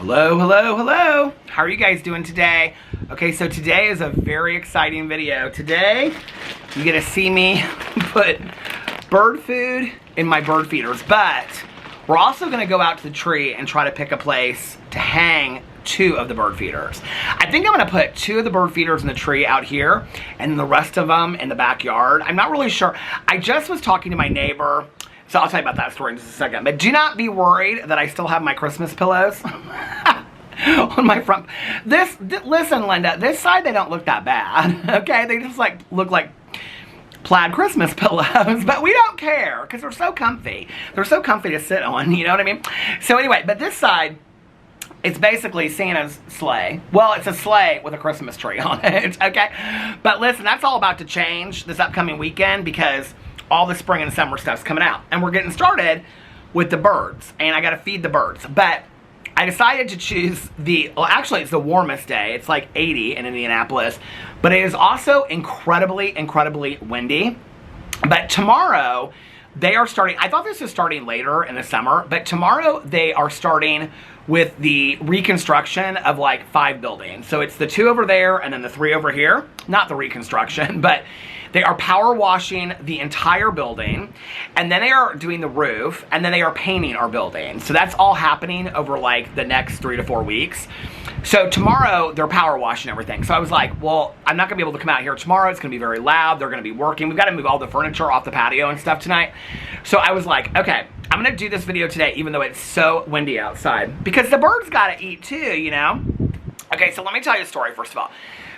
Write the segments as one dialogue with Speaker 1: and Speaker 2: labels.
Speaker 1: Hello, hello, hello. How are you guys doing today? Okay, so today is a very exciting video. Today, you get to see me put bird food in my bird feeders, but we're also gonna go out to the tree and try to pick a place to hang 2 of the bird feeders. I think I'm gonna put 2 of the bird feeders in the tree out here and the rest of them in the backyard. I'm not really sure. I just was talking to my neighbor, so I'll tell you about that story in just a second. But do not be worried that I still have my Christmas pillows on my front. Listen, Linda, this side they don't look that bad, okay? They just look like plaid Christmas pillows, but we don't care because they're so comfy. They're so comfy to sit on, you know what I mean? So anyway, but this side, it's basically Santa's sleigh. Well, it's a sleigh with a Christmas tree on it, okay? But listen, that's all about to change this upcoming weekend because all the spring and summer stuff's coming out. And we're getting started with the birds. And I gotta feed the birds. But I decided to choose well, actually it's the warmest day. It's like 80 in Indianapolis. But it is also incredibly, incredibly windy. But tomorrow, they are starting, I thought this was starting later in the summer, but tomorrow they are starting with the reconstruction of like 5 buildings. So it's the 2 over there and then the 3 over here. Not the reconstruction, but they are power washing the entire building, and then they are doing the roof, and then they are painting our building. So that's all happening over like the next 3 to 4 weeks. So tomorrow they're power washing everything. So I was like, well, I'm not gonna be able to come out here tomorrow. It's gonna be very loud. They're gonna be working. We've got to move all the furniture off the patio and stuff tonight. So I was like, okay, I'm gonna do this video today even though it's so windy outside because the birds gotta eat too, you know? Okay, so let me tell you a story first of all.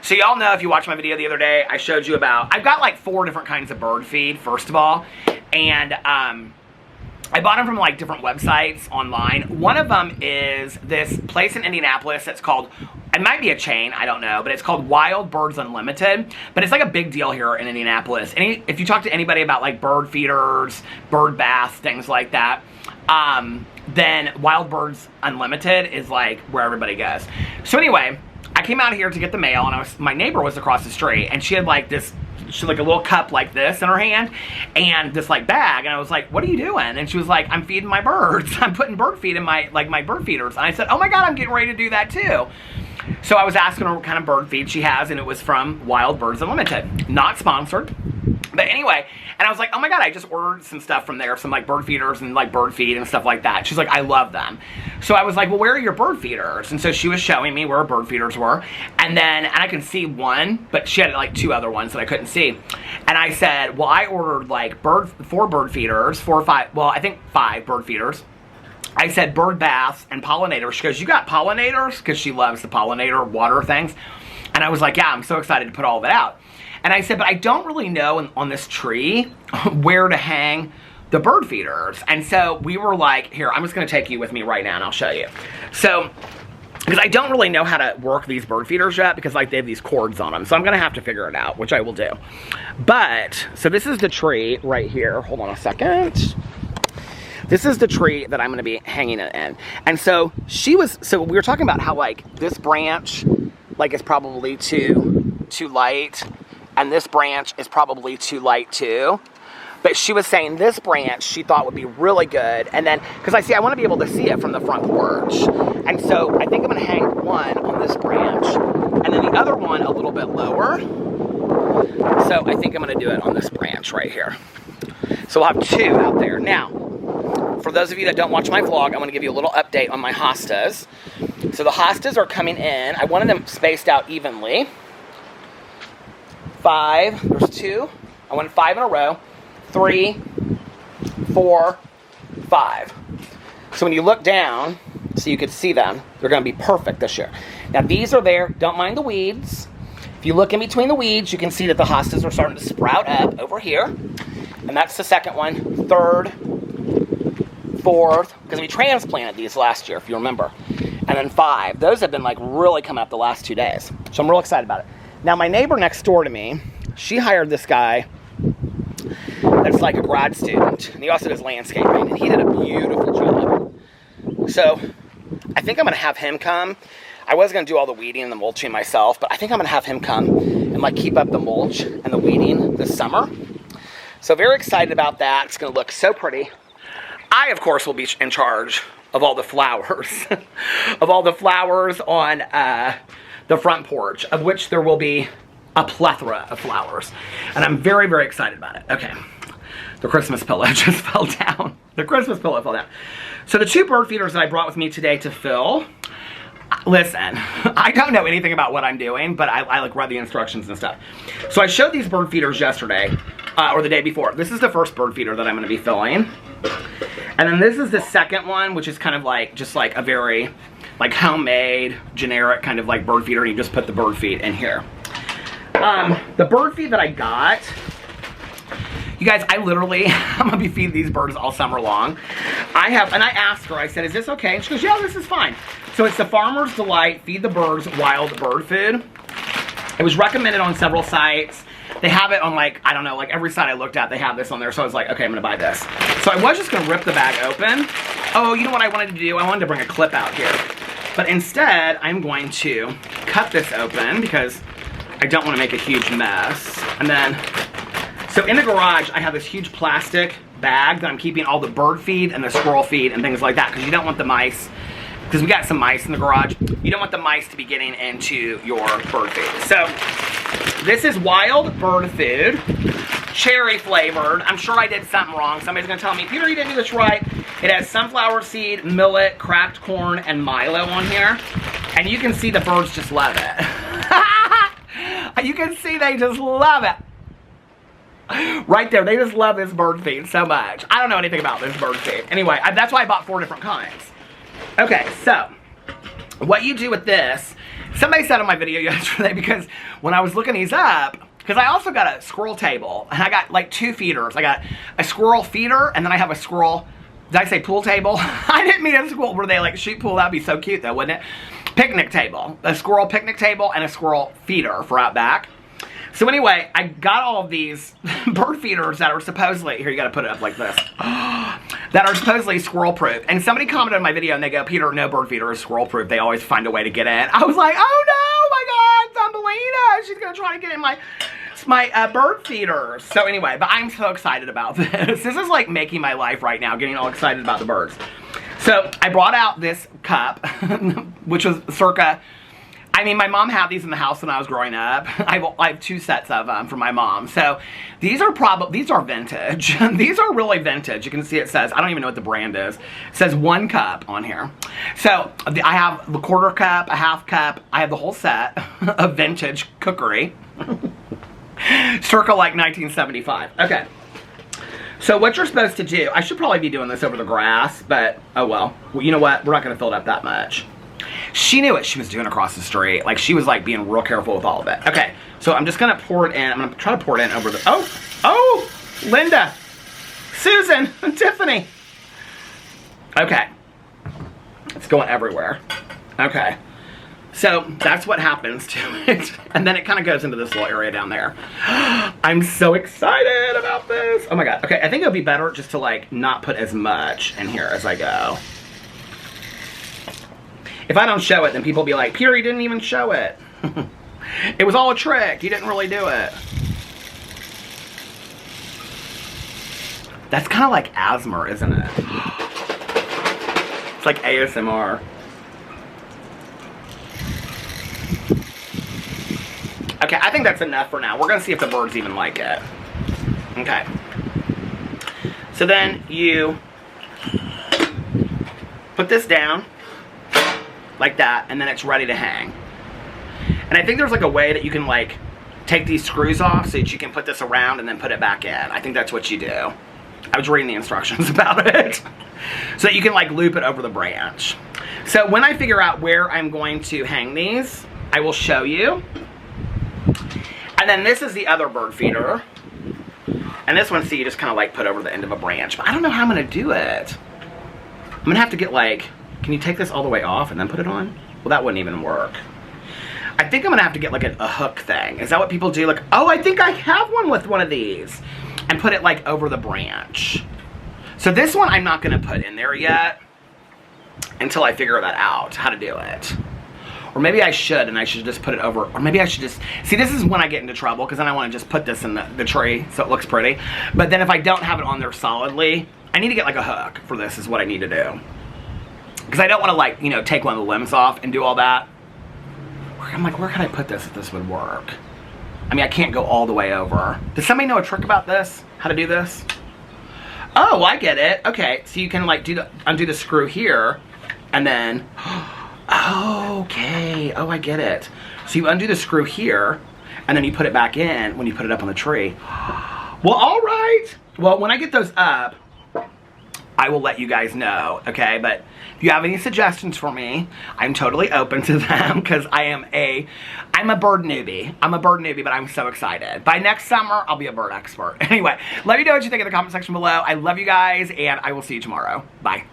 Speaker 1: So y'all know if you watched my video the other day, I showed you about, I've got like 4 different kinds of bird feed, first of all. And I bought them from like different websites online. One of them is this place in Indianapolis that's called, it might be a chain, I don't know, but it's called Wild Birds Unlimited. But it's like a big deal here in Indianapolis. If you talk to anybody about like bird feeders, bird baths, things like that, then Wild Birds Unlimited is like where everybody goes. So anyway, I came out here to get the mail, and my neighbor was across the street, and she had like this, she had like a little cup like this in her hand, and this like bag, and I was like, what are you doing? And she was like, I'm feeding my birds. I'm putting bird feed in my bird feeders. And I said, oh my God, I'm getting ready to do that too. So I was asking her what kind of bird feed she has, and it was from Wild Birds Unlimited. Not sponsored. But anyway, and I was like, oh my God, I just ordered some stuff from there, some like bird feeders and like bird feed and stuff like that. She's like, I love them. So I was like, well, where are your bird feeders? And so she was showing me where her bird feeders were. And I can see one, but she had like 2 other ones that I couldn't see. And I said, well, I ordered like 4 bird feeders, 4 or 5, well, I think 5 bird feeders. I said bird baths and pollinators. She goes, you got pollinators? Because she loves the pollinator water things. And I was like, yeah, I'm so excited to put all of it out. And I said, but I don't really know on this tree where to hang the bird feeders. And so we were like, here, I'm just gonna take you with me right now and I'll show you. So, because I don't really know how to work these bird feeders yet because like they have these cords on them. So I'm gonna have to figure it out, which I will do. But, so this is the tree right here. Hold on a second. This is the tree that I'm gonna be hanging it in. And so we were talking about how like this branch like is probably too light. And this branch is probably too light too. But she was saying this branch she thought would be really good. And then, because I want to be able to see it from the front porch. And so I think I'm going to hang one on this branch. And then the other one a little bit lower. So I think I'm going to do it on this branch right here. So we'll have 2 out there. Now, for those of you that don't watch my vlog, I'm going to give you a little update on my hostas. So the hostas are coming in. I wanted them spaced out evenly. 5, there's 2, I went 5 in a row, 3, 4, 5. So when you look down, so you could see them, they're gonna be perfect this year. Now these are there, don't mind the weeds. If you look in between the weeds, you can see that the hostas are starting to sprout up over here. And that's the second one, 3rd, 4th, because we transplanted these last year, if you remember. And then 5, those have been like really coming up the last 2 days. So I'm real excited about it. Now, my neighbor next door to me, she hired this guy that's like a grad student, and he also does landscaping, and he did a beautiful job. So, I think I'm going to have him come. I was going to do all the weeding and the mulching myself, but I think I'm going to have him come and like keep up the mulch and the weeding this summer. So, very excited about that. It's going to look so pretty. I, of course, will be in charge of all the flowers. Of all the flowers on the front porch, of which there will be a plethora of flowers. And I'm very, very excited about it. Okay. The Christmas pillow just fell down. The Christmas pillow fell down. So the 2 bird feeders that I brought with me today to fill, listen, I don't know anything about what I'm doing, but I like read the instructions and stuff. So I showed these bird feeders yesterday, or the day before. This is the first bird feeder that I'm gonna be filling. And then this is the second one, which is kind of like, just like a very, like homemade, generic kind of like bird feeder, and you just put the bird feed in here. The bird feed that I got, you guys, I'm gonna be feeding these birds all summer long. And I asked her, I said, is this okay? And she goes, yeah, this is fine. So it's the Farmer's Delight Feed the Birds Wild Bird Food. It was recommended on several sites. They have it on like, I don't know, like every site I looked at, they have this on there. So I was like, okay, I'm gonna buy this. So I was just gonna rip the bag open. Oh, you know what I wanted to do? I wanted to bring a clip out here. But instead, I'm going to cut this open because I don't want to make a huge mess. And then, so in the garage, I have this huge plastic bag that I'm keeping all the bird feed and the squirrel feed and things like that, because you don't want the mice, because we got some mice in the garage, you don't want the mice to be getting into your bird feed. So this is wild bird food, cherry flavored. I'm sure I did something wrong. Somebody's gonna tell me, Peter, you didn't do this right. It has sunflower seed, millet, cracked corn, and Milo on here. And you can see the birds just love it. You can see they just love it. Right there, they just love this bird feed so much. I don't know anything about this bird feed. Anyway, that's why I bought 4 different kinds. Okay, so what you do with this, somebody said on my video yesterday, because when I was looking these up, because I also got a squirrel table, and I got like 2 feeders. I got a squirrel feeder, and then I have a squirrel, did I say pool table? I didn't mean a squirrel where they like shoot pool. That'd be so cute though, wouldn't it? Picnic table, a squirrel picnic table, and a squirrel feeder for out back. So anyway, I got all of these bird feeders that are supposedly, here you gotta put it up like this, that are supposedly squirrel proof. And somebody commented on my video and they go, Peter, no bird feeder is squirrel proof. They always find a way to get in. I was like, oh no, my God, it's Thumbelina. She's gonna try to get in my bird feeder. So anyway, but I'm so excited about this. This is like making my life right now, getting all excited about the birds. So I brought out this cup, which was circa, I mean, my mom had these in the house when I was growing up. I have 2 sets of them from my mom. So these are vintage. These are really vintage. You can see it says, I don't even know what the brand is. It says 1 cup on here. So I have the 1/4 cup, a 1/2 cup. I have the whole set of vintage cookery. Circa like 1975. Okay. So what you're supposed to do, I should probably be doing this over the grass, but oh well. Well, you know what? We're not going to fill it up that much. She knew what she was doing across the street. Like, she was like being real careful with all of it. Okay, so I'm just going to pour it in. I'm going to try to pour it in over the, oh, Linda, Susan, Tiffany. Okay, it's going everywhere. Okay, so that's what happens to it. And then it kind of goes into this little area down there. I'm so excited about this. Oh my God. Okay, I think it would be better just to like not put as much in here as I go. If I don't show it, then people will be like, Peter, you didn't even show it. It was all a trick. You didn't really do it. That's kind of like asthma, isn't it? It's like ASMR. Okay, I think that's enough for now. We're going to see if the birds even like it. Okay. So then you put this down. Like that, and then it's ready to hang. And I think there's like a way that you can like take these screws off so that you can put this around and then put it back in. I think that's what you do. I was reading the instructions about it. So that you can like loop it over the branch. So when I figure out where I'm going to hang these, I will show you. And then this is the other bird feeder. And this one, see, you just kind of like put over the end of a branch. But I don't know how I'm going to do it. I'm going to have to get like, can you take this all the way off and then put it on? Well, that wouldn't even work. I think I'm gonna have to get like a hook thing. Is that what people do? Like, oh, I think I have one with one of these. And put it like over the branch. So this one I'm not gonna put in there yet until I figure that out, how to do it. Or maybe I should, and I should just put it over, or maybe I should just, see, this is when I get into trouble, because then I wanna just put this in the tree so it looks pretty. But then if I don't have it on there solidly, I need to get like a hook for this is what I need to do. Because I don't want to, like, you know, take one of the limbs off and do all that. I'm like, where can I put this if this would work? I mean, I can't go all the way over. Does somebody know a trick about this? How to do this? Oh, I get it. Okay, so you can, like, undo the screw here, and then, okay, oh, I get it. So you undo the screw here, and then you put it back in when you put it up on the tree. Well, all right. Well, when I get those up, I will let you guys know, okay? But if you have any suggestions for me, I'm totally open to them, because I'm a bird newbie. I'm a bird newbie, but I'm so excited. By next summer, I'll be a bird expert. Anyway, let me know what you think in the comment section below. I love you guys, and I will see you tomorrow. Bye.